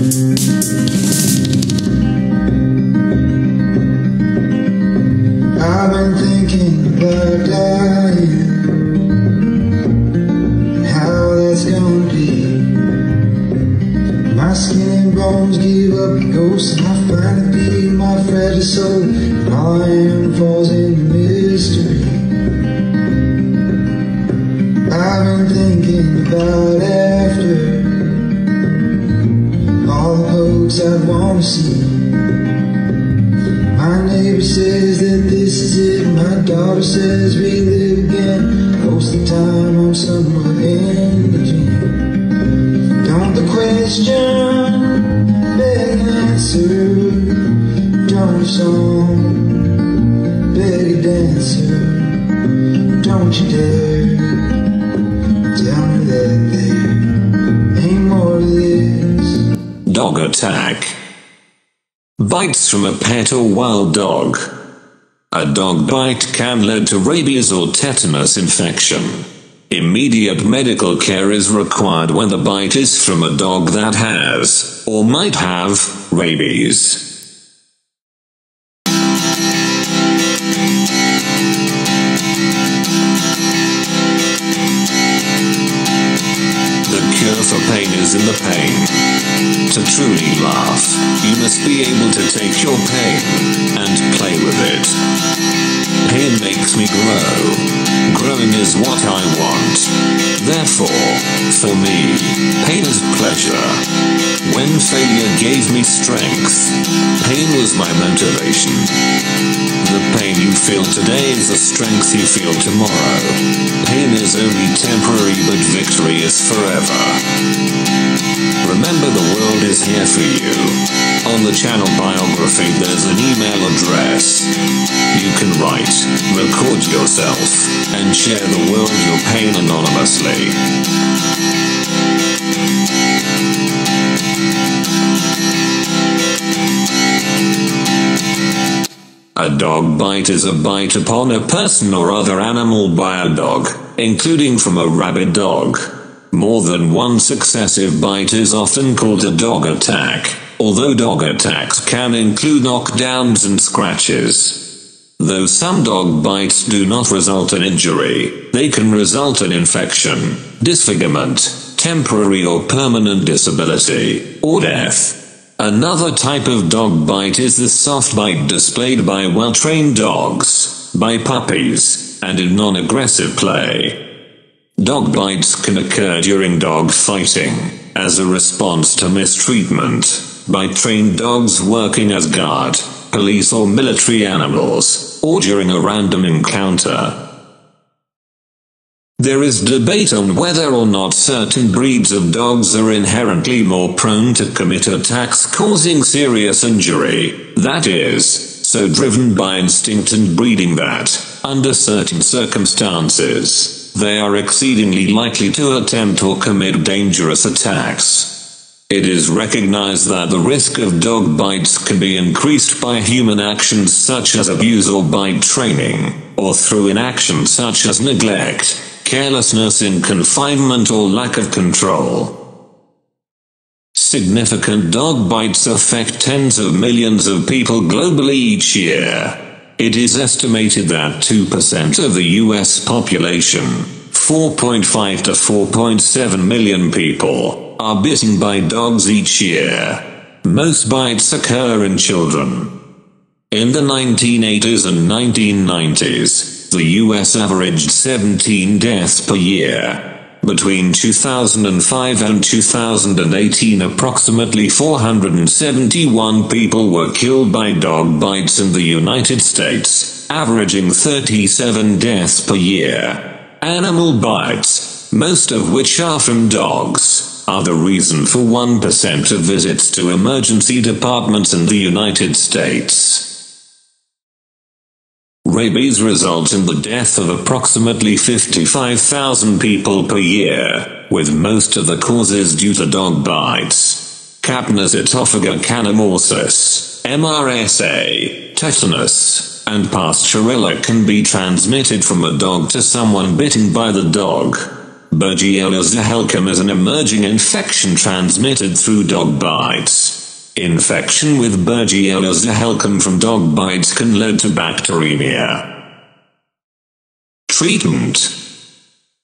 I've been thinking about dying, and how that's gonna be. My skin and bones give up the ghost, and I finally leave my fragile soul, and all I am falls into mystery. I've been thinking about after all the folks I'd want to see. My neighbor says that this is it, my daughter says we live again. Most of the time I'm somewhere in between. Don't the question beg an answer? Don't your song beg a dancer? Don't you dare tell me that there ain't more to this. Dog attack. Bites from a pet or wild dog. A dog bite can lead to rabies or tetanus infection. Immediate medical care is required when the bite is from a dog that has, or might have, rabies. The cure for pain is in the pain. To truly laugh, you must be able to take your pain and play with it. Pain makes me grow. Growing is what I want. Therefore, for me, pain is pleasure. When failure gave me strength, pain was my motivation. The pain you feel today is the strength you feel tomorrow. Pain is only temporary, but victory is forever. Remember, the world is here for you. On the channel biography there's an email address. You can write, record yourself, and share the world your pain anonymously. A dog bite is a bite upon a person or other animal by a dog, including from a rabid dog. More than one successive bite is often called a dog attack, although dog attacks can include knockdowns and scratches. Though some dog bites do not result in injury, they can result in infection, disfigurement, temporary or permanent disability, or death. Another type of dog bite is the soft bite displayed by well-trained dogs, by puppies, and in non-aggressive play. Dog bites can occur during dog fighting, as a response to mistreatment, by trained dogs working as guard, police or military animals, or during a random encounter. There is debate on whether or not certain breeds of dogs are inherently more prone to commit attacks causing serious injury, that is, so driven by instinct and breeding that, under certain circumstances, they are exceedingly likely to attempt or commit dangerous attacks. It is recognized that the risk of dog bites can be increased by human actions such as abuse or bite training, or through inaction such as neglect, carelessness in confinement or lack of control. Significant dog bites affect tens of millions of people globally each year. It is estimated that 2% of the US population, 4.5 to 4.7 million people, are bitten by dogs each year. Most bites occur in children. In the 1980s and 1990s, the US averaged 17 deaths per year. Between 2005 and 2018, approximately 471 people were killed by dog bites in the United States, averaging 37 deaths per year. Animal bites, most of which are from dogs, are the reason for 1% of visits to emergency departments in the United States. Rabies results in the death of approximately 55,000 people per year, with most of the causes due to dog bites. Capnus oesophagocanamorsis, MRSA, tetanus, and Pasteurella can be transmitted from a dog to someone bitten by the dog. Bergiella zohelcom is an emerging infection transmitted through dog bites. Infection with Bergiella zohelcom from dog bites can lead to bacteremia. Treatment.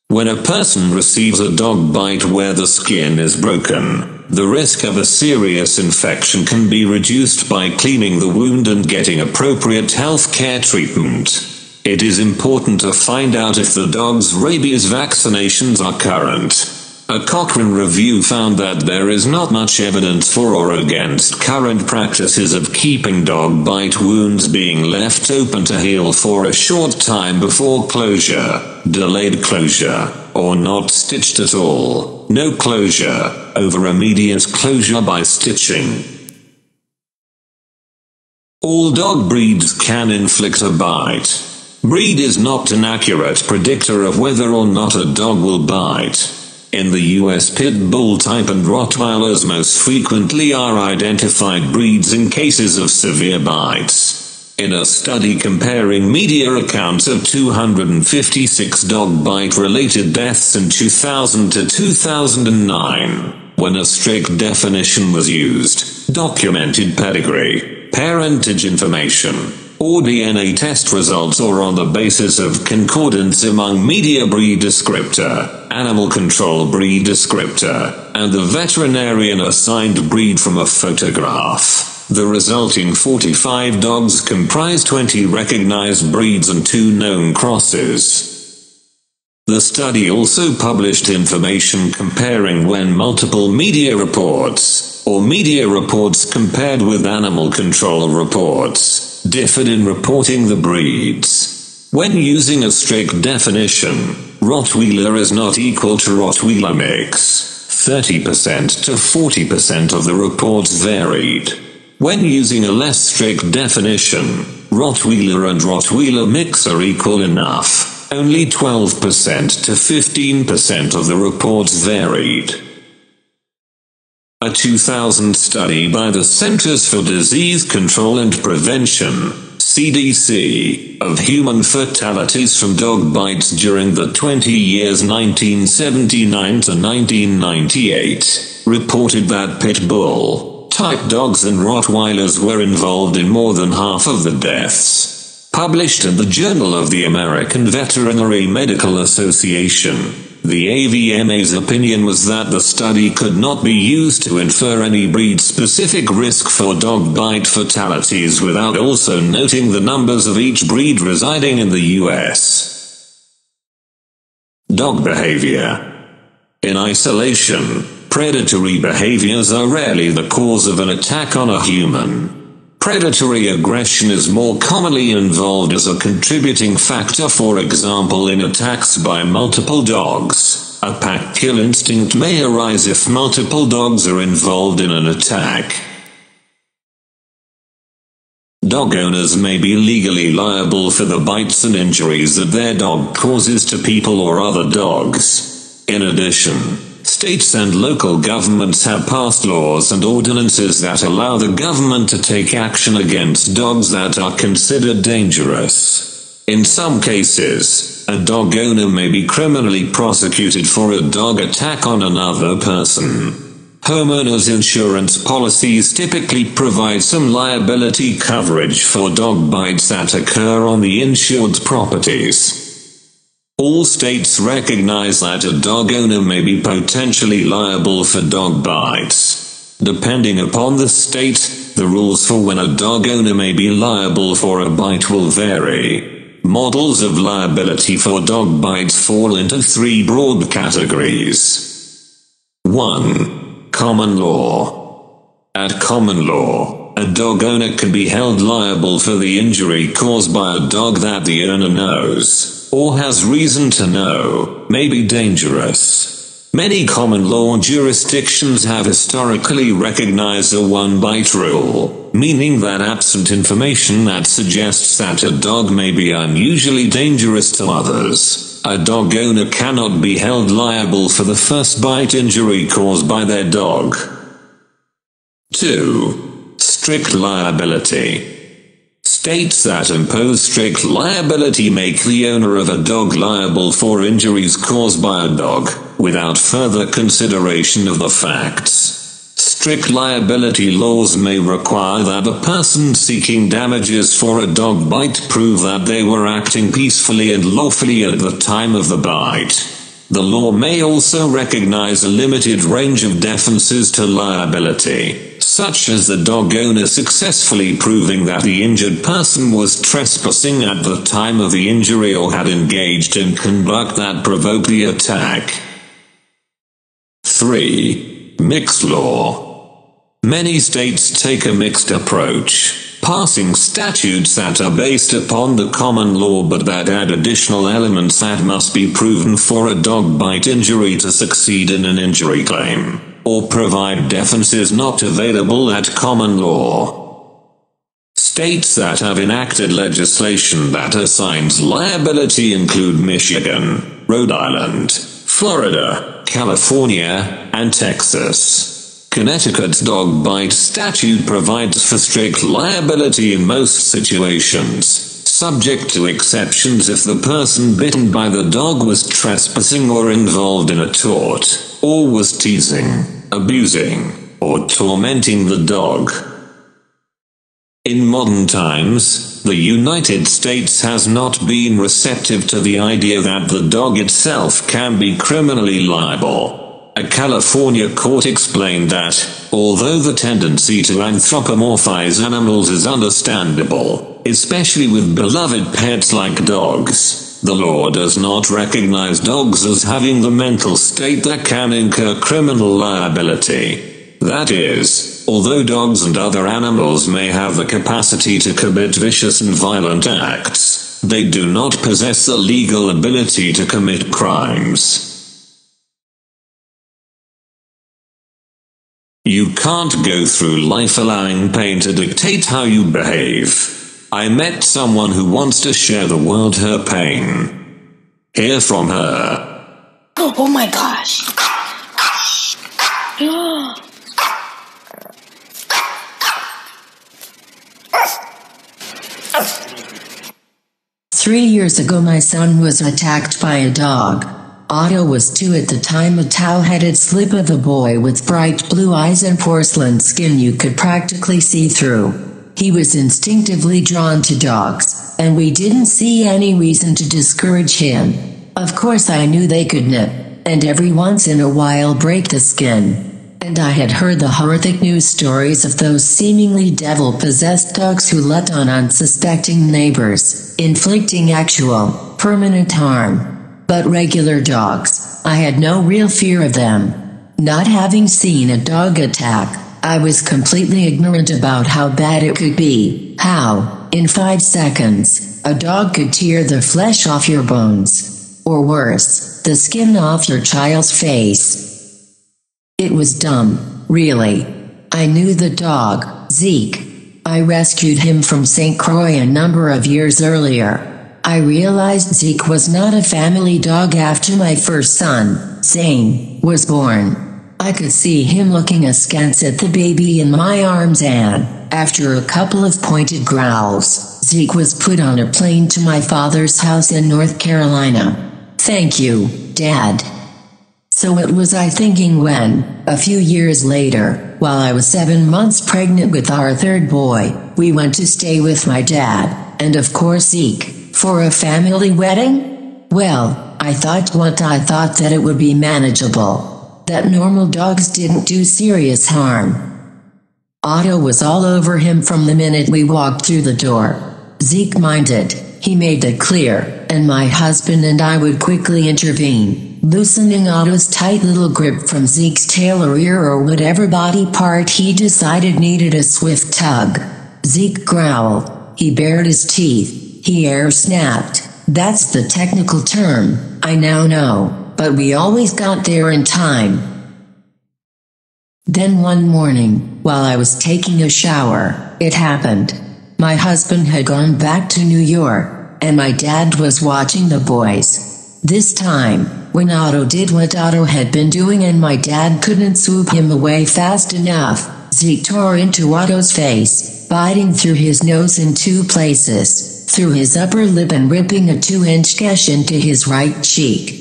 When a person receives a dog bite where the skin is broken, the risk of a serious infection can be reduced by cleaning the wound and getting appropriate health care treatment. It is important to find out if the dog's rabies vaccinations are current. A Cochrane review found that there is not much evidence for or against current practices of keeping dog bite wounds being left open to heal for a short time before closure, delayed closure, or not stitched at all, no closure, over immediate closure by stitching. All dog breeds can inflict a bite. Breed is not an accurate predictor of whether or not a dog will bite. In the US, Pit Bull type and Rottweilers most frequently are identified breeds in cases of severe bites. In a study comparing media accounts of 256 dog bite-related deaths in 2000 to 2009, when a strict definition was used, documented pedigree, parentage information, or DNA test results or on the basis of concordance among media breed descriptor, animal control breed descriptor, and the veterinarian assigned breed from a photograph. The resulting 45 dogs comprise 20 recognized breeds and 2 known crosses. The study also published information comparing when multiple media reports, or media reports compared with animal control reports, differed in reporting the breeds. When using a strict definition, Rottweiler is not equal to Rottweiler mix. 30% to 40% of the reports varied. When using a less strict definition, Rottweiler and Rottweiler mix are equal enough. Only 12% to 15% of the reports varied. A 2000 study by the Centers for Disease Control and Prevention, CDC, of human fatalities from dog bites during the 20 years 1979 to 1998, reported that Pit Bull type dogs and Rottweilers were involved in more than half of the deaths. Published in the Journal of the American Veterinary Medical Association, the AVMA's opinion was that the study could not be used to infer any breed-specific risk for dog bite fatalities without also noting the numbers of each breed residing in the US. Dog behavior. In isolation, predatory behaviors are rarely the cause of an attack on a human. Predatory aggression is more commonly involved as a contributing factor, for example in attacks by multiple dogs. A pack kill instinct may arise if multiple dogs are involved in an attack. Dog owners may be legally liable for the bites and injuries that their dog causes to people or other dogs. In addition, states and local governments have passed laws and ordinances that allow the government to take action against dogs that are considered dangerous. In some cases, a dog owner may be criminally prosecuted for a dog attack on another person. Homeowners insurance policies typically provide some liability coverage for dog bites that occur on the insured's properties. All states recognize that a dog owner may be potentially liable for dog bites. Depending upon the state, the rules for when a dog owner may be liable for a bite will vary. Models of liability for dog bites fall into 3 broad categories. 1. Common law. At common law, a dog owner can be held liable for the injury caused by a dog that the owner knows, or has reason to know, may be dangerous. Many common law jurisdictions have historically recognized a one-bite rule, meaning that absent information that suggests that a dog may be unusually dangerous to others, a dog owner cannot be held liable for the first bite injury caused by their dog. 2. Strict liability. States that impose strict liability make the owner of a dog liable for injuries caused by a dog. without further consideration of the facts. Strict liability laws may require that the person seeking damages for a dog bite prove that they were acting peacefully and lawfully at the time of the bite. The law may also recognize a limited range of defenses to liability, such as the dog owner successfully proving that the injured person was trespassing at the time of the injury or had engaged in conduct that provoked the attack. 3. Mixed law. Many states take a mixed approach, passing statutes that are based upon the common law but that add additional elements that must be proven for a dog bite injury to succeed in an injury claim, or provide defenses not available at common law. States that have enacted legislation that assigns liability include Michigan, Rhode Island, Florida, California, and Texas. Connecticut's dog bite statute provides for strict liability in most situations, subject to exceptions if the person bitten by the dog was trespassing or involved in a tort, or was teasing, abusing, or tormenting the dog. In modern times, the United States has not been receptive to the idea that the dog itself can be criminally liable. A California court explained that, although the tendency to anthropomorphize animals is understandable, especially with beloved pets like dogs, the law does not recognize dogs as having the mental state that can incur criminal liability. That is, although dogs and other animals may have the capacity to commit vicious and violent acts, they do not possess the legal ability to commit crimes. You can't go through life allowing pain to dictate how you behave. I met someone who wants to share the world her pain. Hear from her. Oh my gosh. 3 years ago my son was attacked by a dog. Otto was 2 at the time, a towel-headed slip of a boy with bright blue eyes and porcelain skin you could practically see through. He was instinctively drawn to dogs, and we didn't see any reason to discourage him. Of course I knew they could nip, and every once in a while break the skin. And I had heard the horrific news stories of those seemingly devil-possessed dogs who let on unsuspecting neighbors, inflicting actual, permanent harm. But regular dogs, I had no real fear of them. Not having seen a dog attack, I was completely ignorant about how bad it could be, how, in 5 seconds, a dog could tear the flesh off your bones. Or worse, the skin off your child's face. It was dumb, really. I knew the dog, Zeke. I rescued him from St. Croix a number of years earlier. I realized Zeke was not a family dog after my first son, Zane, was born. I could see him looking askance at the baby in my arms and, after a couple of pointed growls, Zeke was put on a plane to my father's house in North Carolina. Thank you, Dad. So what was I thinking when, a few years later, while I was 7 months pregnant with our third boy, we went to stay with my dad, and of course Zeke, for a family wedding? Well, I thought that it would be manageable. That normal dogs didn't do serious harm. Otto was all over him from the minute we walked through the door. Zeke minded, he made it clear, and my husband and I would quickly intervene, loosening Otto's tight little grip from Zeke's tail or ear or whatever body part he decided needed a swift tug. Zeke growled. He bared his teeth. He air snapped. That's the technical term, I now know, but we always got there in time. Then one morning, while I was taking a shower, it happened. My husband had gone back to New York, and my dad was watching the boys. This time, when Otto did what Otto had been doing and my dad couldn't swoop him away fast enough, Zeke tore into Otto's face, biting through his nose in 2 places. Through his upper lip and ripping a 2-inch gash into his right cheek.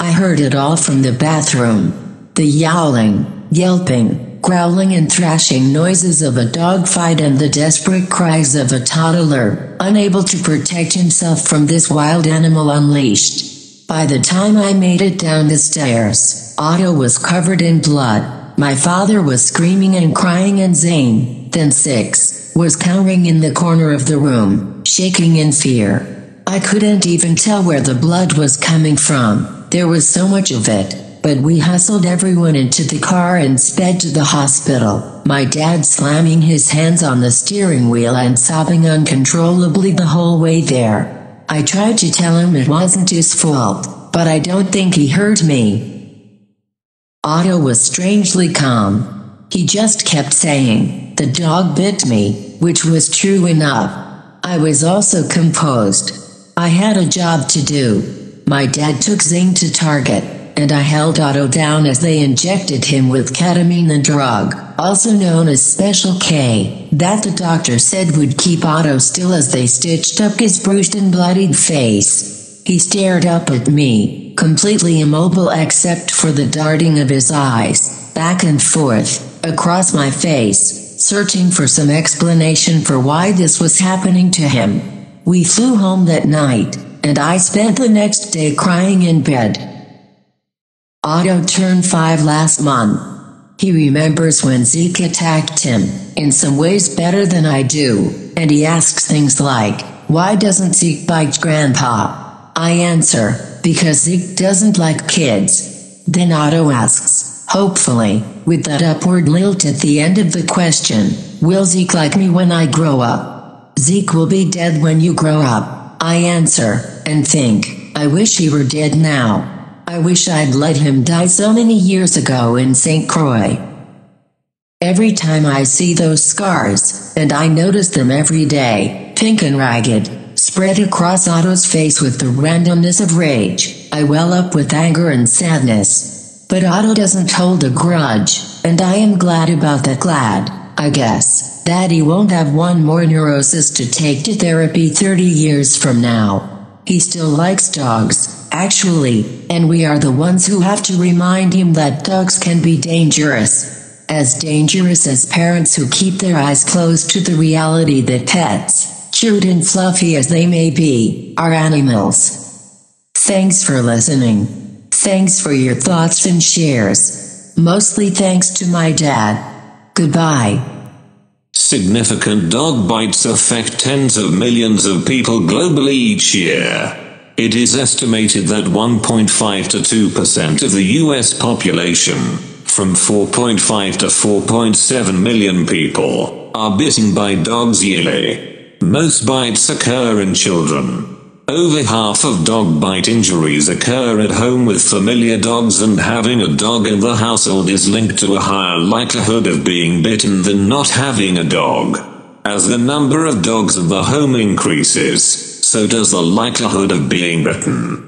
I heard it all from the bathroom. The yowling, yelping, growling and thrashing noises of a dog fight and the desperate cries of a toddler, unable to protect himself from this wild animal unleashed. By the time I made it down the stairs, Otto was covered in blood. My father was screaming and crying and Zane, then 6, was cowering in the corner of the room, shaking in fear. I couldn't even tell where the blood was coming from, there was so much of it. But we hustled everyone into the car and sped to the hospital, my dad slamming his hands on the steering wheel and sobbing uncontrollably the whole way there. I tried to tell him it wasn't his fault, but I don't think he heard me. Otto was strangely calm. He just kept saying, "The dog bit me," which was true enough. I was also composed. I had a job to do. My dad took Zing to Target, and I held Otto down as they injected him with ketamine, the drug, also known as Special K, that the doctor said would keep Otto still as they stitched up his bruised and bloodied face. He stared up at me, completely immobile except for the darting of his eyes, back and forth, across my face, searching for some explanation for why this was happening to him. We flew home that night, and I spent the next day crying in bed. Otto turned 5 last month. He remembers when Zeke attacked him, in some ways better than I do, and he asks things like, "Why doesn't Zeke bite Grandpa?" I answer, "Because Zeke doesn't like kids." Then Otto asks, hopefully, with that upward lilt at the end of the question, "Will Zeke like me when I grow up?" "Zeke will be dead when you grow up," I answer, and think, I wish he were dead now. I wish I'd let him die so many years ago in St. Croix. Every time I see those scars, and I notice them every day, pink and ragged, spread across Otto's face with the randomness of rage, I well up with anger and sadness. But Otto doesn't hold a grudge, and I am glad about that. Glad, I guess, that he won't have one more neurosis to take to therapy 30 years from now. He still likes dogs, actually, and we are the ones who have to remind him that dogs can be dangerous. As dangerous as parents who keep their eyes closed to the reality that pets, cute and fluffy as they may be, are animals. Thanks for listening. Thanks for your thoughts and shares. Mostly thanks to my dad. Goodbye. Significant dog bites affect tens of millions of people globally each year. It is estimated that 1.5 to 2% of the US population, from 4.5 to 4.7 million people, are bitten by dogs yearly. Most bites occur in children. Over half of dog bite injuries occur at home with familiar dogs, and having a dog in the household is linked to a higher likelihood of being bitten than not having a dog. As the number of dogs in the home increases, so does the likelihood of being bitten.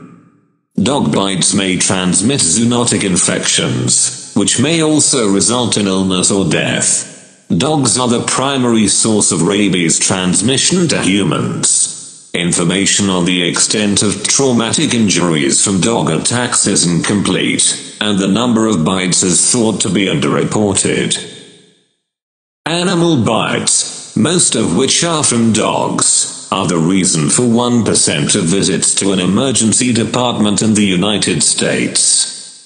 Dog bites may transmit zoonotic infections, which may also result in illness or death. Dogs are the primary source of rabies transmission to humans. Information on the extent of traumatic injuries from dog attacks is incomplete, and the number of bites is thought to be underreported. Animal bites, most of which are from dogs, are the reason for 1% of visits to an emergency department in the United States.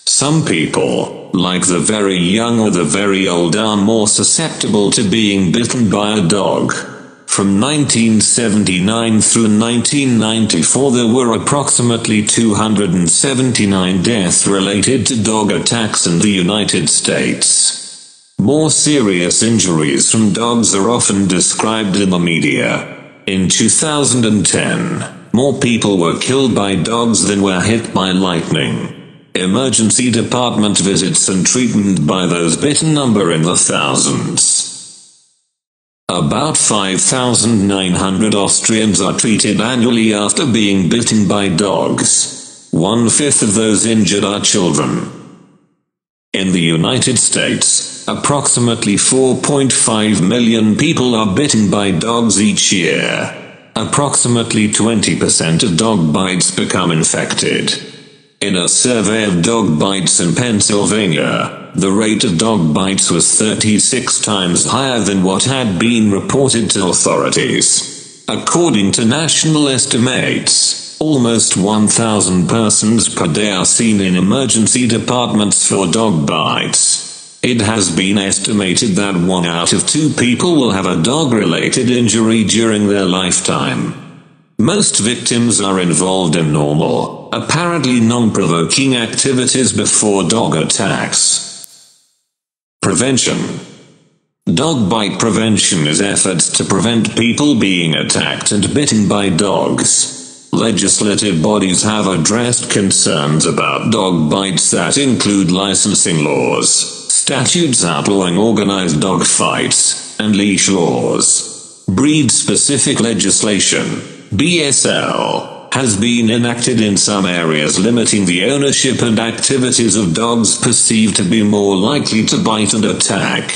Some people, like the very young or the very old, are more susceptible to being bitten by a dog. From 1979 through 1994 there were approximately 279 deaths related to dog attacks in the United States. More serious injuries from dogs are often described in the media. In 2010, more people were killed by dogs than were hit by lightning. Emergency department visits and treatment by those bitten number in the thousands. About 5,900 Austrians are treated annually after being bitten by dogs. 1/5 of those injured are children. In the United States, approximately 4.5 million people are bitten by dogs each year. Approximately 20% of dog bites become infected. In a survey of dog bites in Pennsylvania, the rate of dog bites was 36 times higher than what had been reported to authorities. According to national estimates, almost 1,000 persons per day are seen in emergency departments for dog bites. It has been estimated that 1 out of 2 people will have a dog-related injury during their lifetime. Most victims are involved in normal, apparently non-provoking activities before dog attacks. Prevention. Dog bite prevention is efforts to prevent people being attacked and bitten by dogs. Legislative bodies have addressed concerns about dog bites that include licensing laws, statutes outlawing organized dog fights, and leash laws. Breed-specific legislation, BSL, has been enacted in some areas limiting the ownership and activities of dogs perceived to be more likely to bite and attack.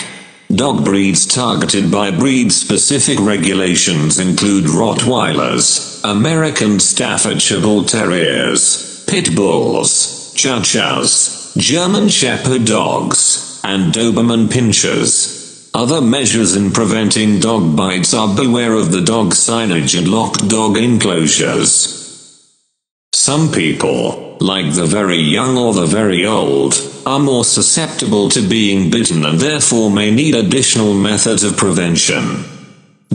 Dog breeds targeted by breed-specific regulations include Rottweilers, American Staffordshire Bull Terriers, Pit Bulls, Chow-Chows, German Shepherd dogs, and Doberman Pinschers. Other measures in preventing dog bites are beware of the dog signage and locked dog enclosures. Some people, like the very young or the very old, are more susceptible to being bitten and therefore may need additional methods of prevention.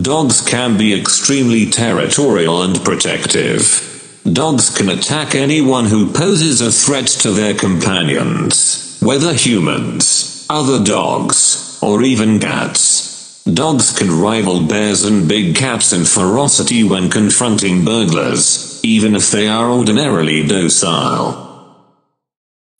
Dogs can be extremely territorial and protective. Dogs can attack anyone who poses a threat to their companions, whether humans, other dogs, or even cats. Dogs can rival bears and big cats in ferocity when confronting burglars, even if they are ordinarily docile.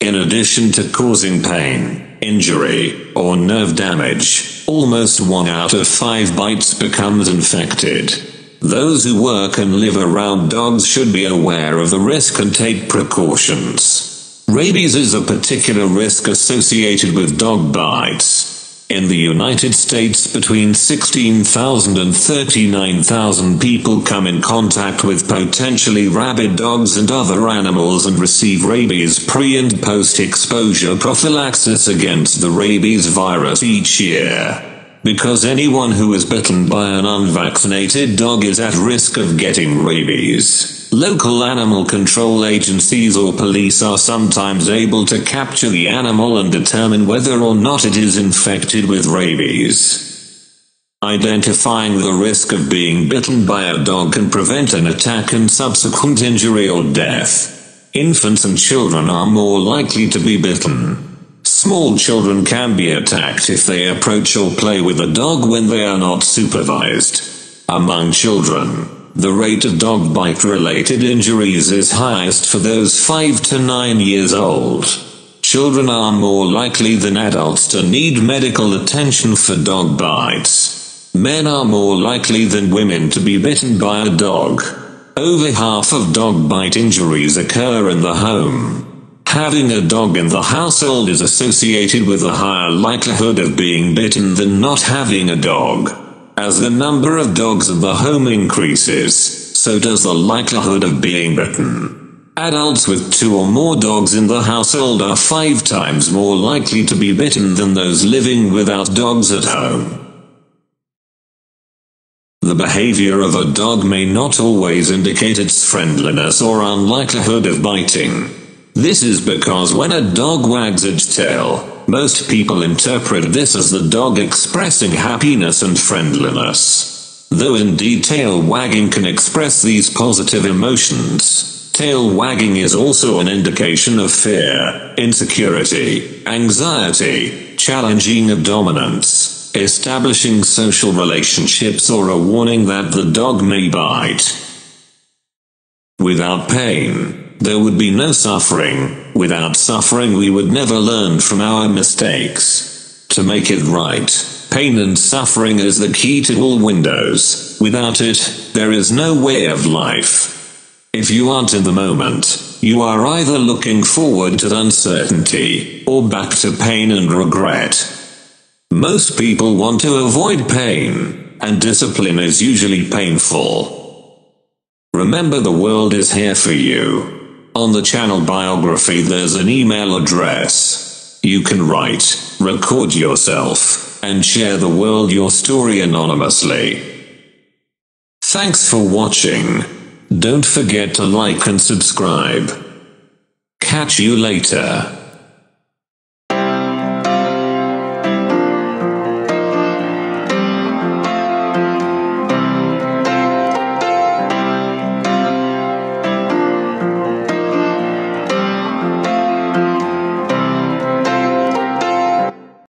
In addition to causing pain, injury, or nerve damage, almost 1 out of 5 bites becomes infected. Those who work and live around dogs should be aware of the risk and take precautions. Rabies is a particular risk associated with dog bites. In the United States, between 16,000 and 39,000 people come in contact with potentially rabid dogs and other animals and receive rabies pre- and post-exposure prophylaxis against the rabies virus each year. Because anyone who is bitten by an unvaccinated dog is at risk of getting rabies, local animal control agencies or police are sometimes able to capture the animal and determine whether or not it is infected with rabies. Identifying the risk of being bitten by a dog can prevent an attack and subsequent injury or death. Infants and children are more likely to be bitten. Small children can be attacked if they approach or play with a dog when they are not supervised. Among children, the rate of dog bite-related injuries is highest for those 5 to 9 years old. Children are more likely than adults to need medical attention for dog bites. Men are more likely than women to be bitten by a dog. Over half of dog bite injuries occur in the home. Having a dog in the household is associated with a higher likelihood of being bitten than not having a dog. As the number of dogs in the home increases, so does the likelihood of being bitten. Adults with 2 or more dogs in the household are 5 times more likely to be bitten than those living without dogs at home. The behavior of a dog may not always indicate its friendliness or unlikelihood of biting. This is because when a dog wags its tail, most people interpret this as the dog expressing happiness and friendliness. Though indeed tail wagging can express these positive emotions, tail wagging is also an indication of fear, insecurity, anxiety, challenging of dominance, establishing social relationships, or a warning that the dog may bite. Without pain, there would be no suffering. Without suffering, we would never learn from our mistakes. To make it right, pain and suffering is the key to all windows. Without it, there is no way of life. If you aren't in the moment, you are either looking forward to uncertainty, or back to pain and regret. Most people want to avoid pain, and discipline is usually painful. Remember, the world is here for you. On the channel biography there's an email address. You can write, record yourself, and share the world your story anonymously. Thanks for watching. Don't forget to like and subscribe. Catch you later.